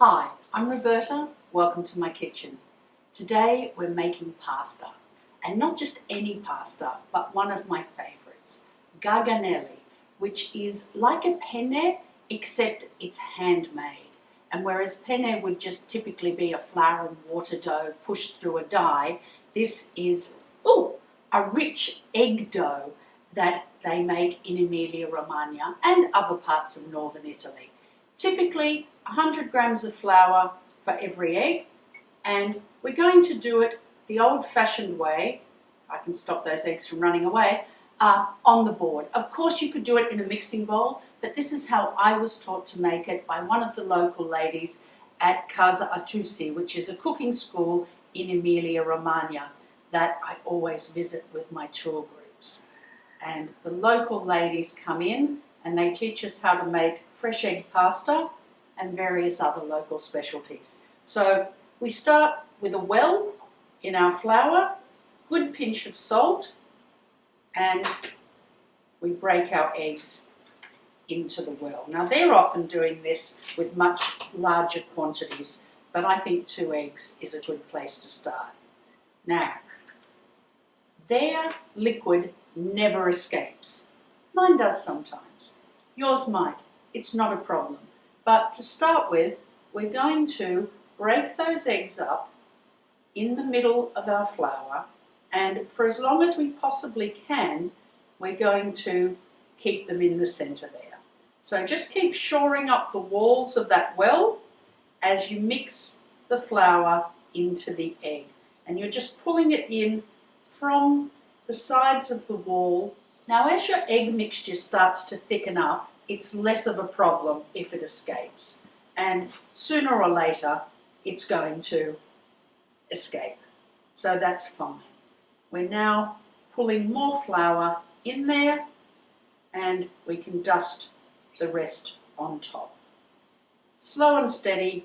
Hi, I'm Roberta. Welcome to my kitchen. Today we're making pasta, and not just any pasta, but one of my favorites, Garganelli, which is like a penne except it's handmade. And whereas penne would just typically be a flour and water dough pushed through a die, this is a rich egg dough that they make in Emilia-Romagna and other parts of northern Italy. Typically 100 grams of flour for every egg, and we're going to do it the old-fashioned way. I can stop those eggs from running away, on the board. Of course you could do it in a mixing bowl, but this is how I was taught to make it by one of the local ladies at Casa Artusi, which is a cooking school in Emilia-Romagna that I always visit with my tour groups. And the local ladies come in and they teach us how to make fresh egg pasta and various other local specialties. So we start with a well in our flour, good pinch of salt, and we break our eggs into the well. Now they're often doing this with much larger quantities, but I think 2 eggs is a good place to start. Now, their liquid never escapes. Mine does sometimes. Yours might. It's not a problem. But to start with, we're going to break those eggs up in the middle of our flour, and for as long as we possibly can, we're going to keep them in the center there. So just keep shoring up the walls of that well as you mix the flour into the egg. And you're just pulling it in from the sides of the wall. Now as your egg mixture starts to thicken up, it's less of a problem if it escapes. And sooner or later, it's going to escape. So that's fine. We're now pulling more flour in there, and we can dust the rest on top. Slow and steady,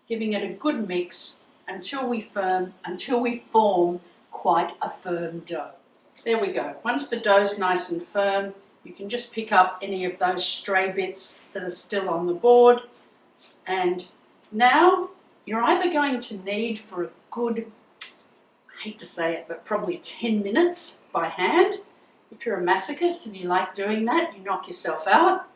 giving it a good mix until we form quite a firm dough. There we go. Once the dough's nice and firm, you can just pick up any of those stray bits that are still on the board. And now you're either going to need for a good, I hate to say it, but probably 10 minutes by hand. If you're a masochist and you like doing that, you knock yourself out.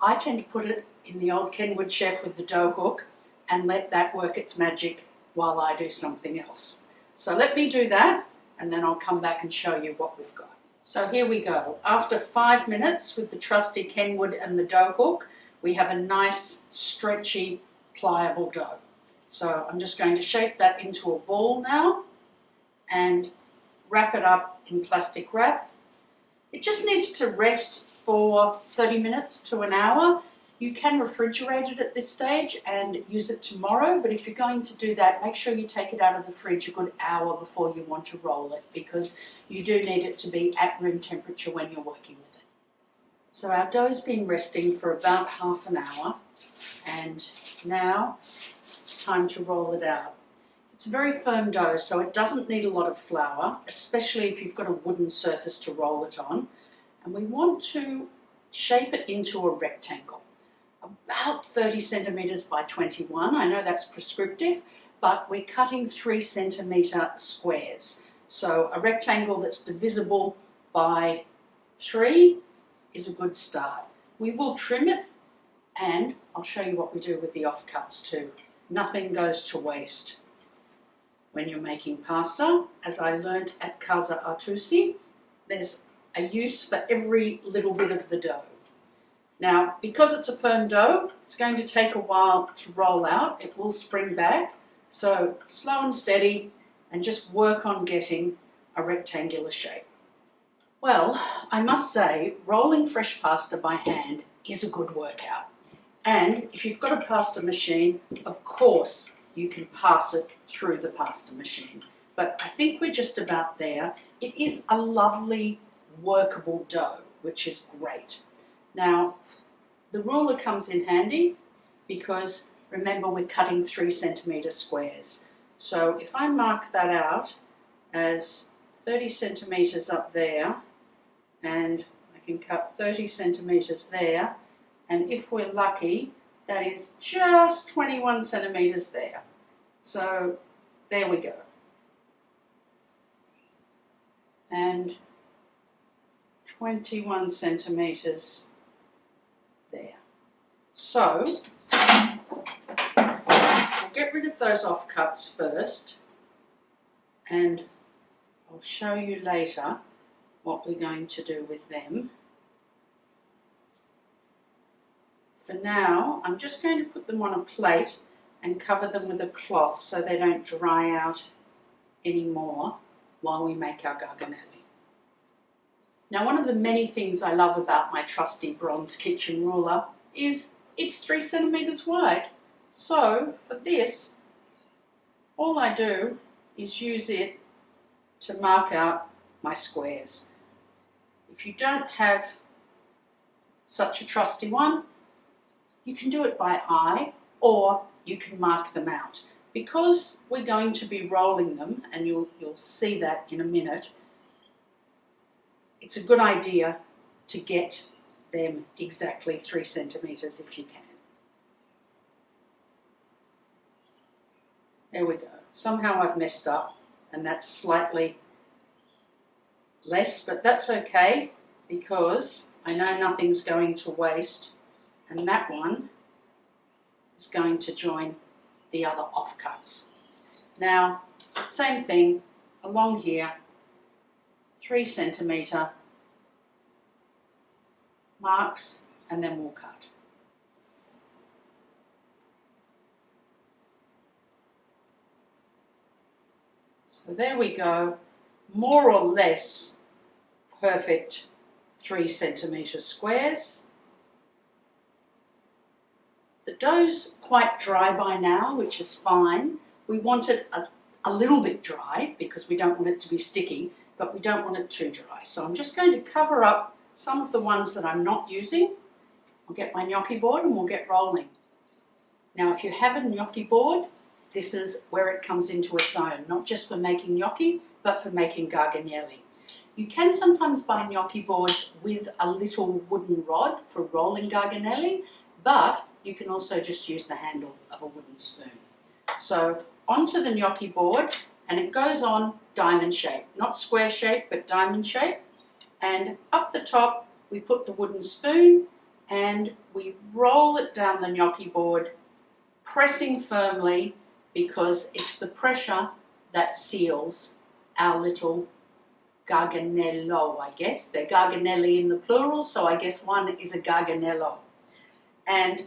I tend to put it in the old Kenwood chef with the dough hook and let that work its magic while I do something else. So let me do that, and then I'll come back and show you what we've got. So here we go. After 5 minutes with the trusty Kenwood and the dough hook, we have a nice, stretchy, pliable dough. So I'm just going to shape that into a ball now and wrap it up in plastic wrap. It just needs to rest for 30 minutes to an hour. You can refrigerate it at this stage and use it tomorrow, but if you're going to do that, make sure you take it out of the fridge a good hour before you want to roll it, because you do need it to be at room temperature when you're working with it. So our dough's been resting for about half an hour, and now it's time to roll it out. It's a very firm dough, so it doesn't need a lot of flour, especially if you've got a wooden surface to roll it on. And we want to shape it into a rectangle, about 30 centimetres by 21. I know that's prescriptive, but we're cutting 3 centimetre squares. So a rectangle that's divisible by 3 is a good start. We will trim it, and I'll show you what we do with the offcuts too. Nothing goes to waste when you're making pasta. As I learnt at Casa Artusi, there's a use for every little bit of the dough. Now, because it's a firm dough, it's going to take a while to roll out. It will spring back, so slow and steady, and just work on getting a rectangular shape. Well, I must say, rolling fresh pasta by hand is a good workout. And if you've got a pasta machine, of course, you can pass it through the pasta machine. But I think we're just about there. It is a lovely, workable dough, which is great. Now, the ruler comes in handy because remember we're cutting 3 centimetre squares. So if I mark that out as 30 centimetres up there, and I can cut 30 centimetres there, and if we're lucky, that is just 21 centimetres there. So there we go. And 21 centimetres there. So I'll get rid of those offcuts first, and I'll show you later what we're going to do with them. For now, I'm just going to put them on a plate and cover them with a cloth so they don't dry out anymore while we make our Garganelli. Now, one of the many things I love about my trusty bronze kitchen ruler is it's 3 centimetres wide. So for this, all I do is use it to mark out my squares. If you don't have such a trusty one, you can do it by eye, or you can mark them out. Because we're going to be rolling them, and you'll see that in a minute, it's a good idea to get them exactly 3 centimetres if you can. There we go. Somehow I've messed up, and that's slightly less, but that's okay because I know nothing's going to waste, and that one is going to join the other offcuts. Now, same thing along here, 3 centimetre marks, and then we'll cut. So there we go, more or less perfect 3 centimetre squares. The dough's quite dry by now, which is fine. We want it a little bit dry because we don't want it to be sticky, but we don't want it too dry. So I'm just going to cover up some of the ones that I'm not using. I'll get my gnocchi board and we'll get rolling. Now, if you have a gnocchi board, this is where it comes into its own, not just for making gnocchi, but for making Garganelli. You can sometimes buy gnocchi boards with a little wooden rod for rolling Garganelli, but you can also just use the handle of a wooden spoon. So onto the gnocchi board, and it goes on diamond shape, not square shape, but diamond shape. And up the top, we put the wooden spoon and we roll it down the gnocchi board, pressing firmly because it's the pressure that seals our little Garganello, I guess. They're Garganelli in the plural, so I guess one is a Garganello. And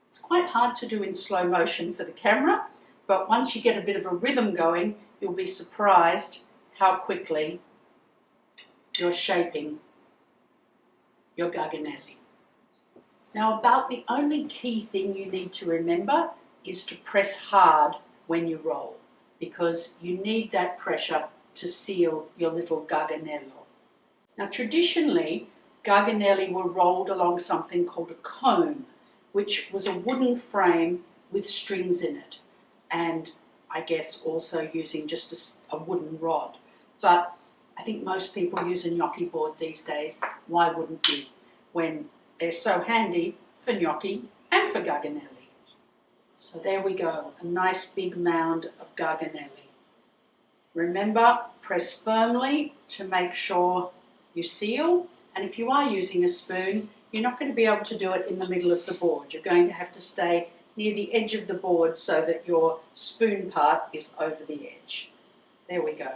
it's quite hard to do in slow motion for the camera, but once you get a bit of a rhythm going, you'll be surprised how quickly you're shaping your Garganelli. Now, about the only key thing you need to remember is to press hard when you roll, because you need that pressure to seal your little Garganello. Now, traditionally, Garganelli were rolled along something called a cone, which was a wooden frame with strings in it, and I guess also using just a wooden rod. But I think most people use a gnocchi board these days. Why wouldn't you, when they're so handy for gnocchi and for Garganelli? So there we go, a nice big mound of Garganelli. Remember, press firmly to make sure you seal, and if you are using a spoon, you're not going to be able to do it in the middle of the board. You're going to have to stay near the edge of the board so that your spoon part is over the edge. There we go.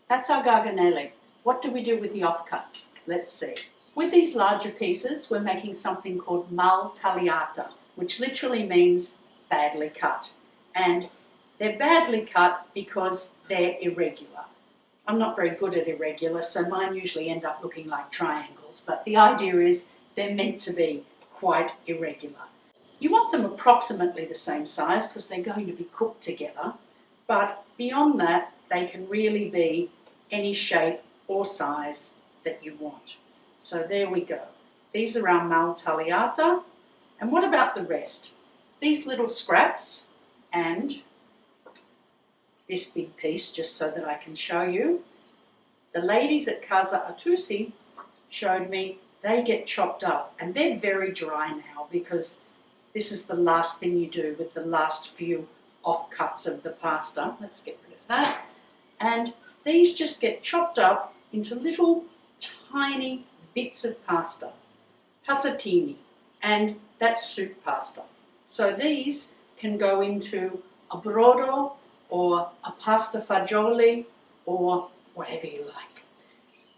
That's our Garganelli. What do we do with the offcuts? Let's see. With these larger pieces, we're making something called mal tagliata, which literally means badly cut. And they're badly cut because they're irregular. I'm not very good at irregular, so mine usually end up looking like triangles, but the idea is they're meant to be quite irregular. You want them approximately the same size because they're going to be cooked together, but beyond that, they can really be any shape or size that you want. So there we go. These are our mal tagliata. And what about the rest? These little scraps and this big piece, just so that I can show you. The ladies at Casa Artusi showed me they get chopped up, and they're very dry now because This is the last thing you do with the last few offcuts of the pasta. Let's get rid of that. And these just get chopped up into little tiny bits of pasta, passatini, and that's soup pasta. So these can go into a brodo or a pasta fagioli or whatever you like.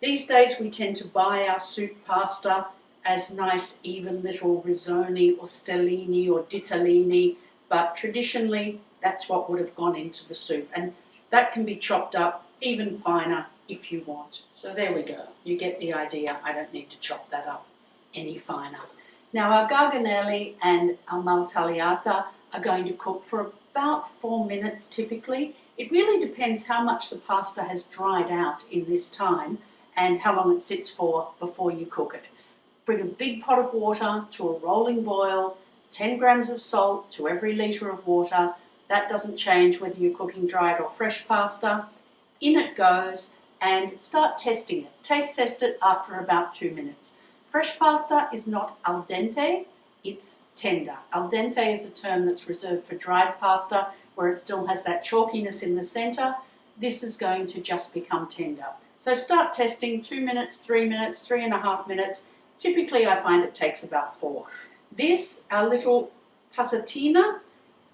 These days we tend to buy our soup pasta as nice even little risoni or stellini or ditalini, but traditionally that's what would have gone into the soup, and that can be chopped up even finer if you want. So there we go, you get the idea. I don't need to chop that up any finer. Now our garganelli and our maltagliata are going to cook for about 4 minutes typically. It really depends how much the pasta has dried out in this time and how long it sits for before you cook it. Bring a big pot of water to a rolling boil, 10 grams of salt to every litre of water. That doesn't change whether you're cooking dried or fresh pasta. In it goes, and start testing it. Taste test it after about 2 minutes. Fresh pasta is not al dente, it's tender. Al dente is a term that's reserved for dried pasta where it still has that chalkiness in the centre. This is going to just become tender. So start testing 2 minutes, 3 minutes, 3.5 minutes. Typically I find it takes about 4. This, our little passatina,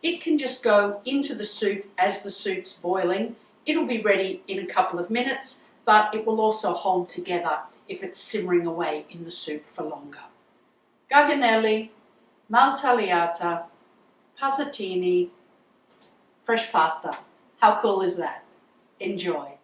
it can just go into the soup as the soup's boiling. It'll be ready in a couple of minutes, but it will also hold together if it's simmering away in the soup for longer. Garganelli, maltagliata, passatini, fresh pasta. How cool is that? Enjoy.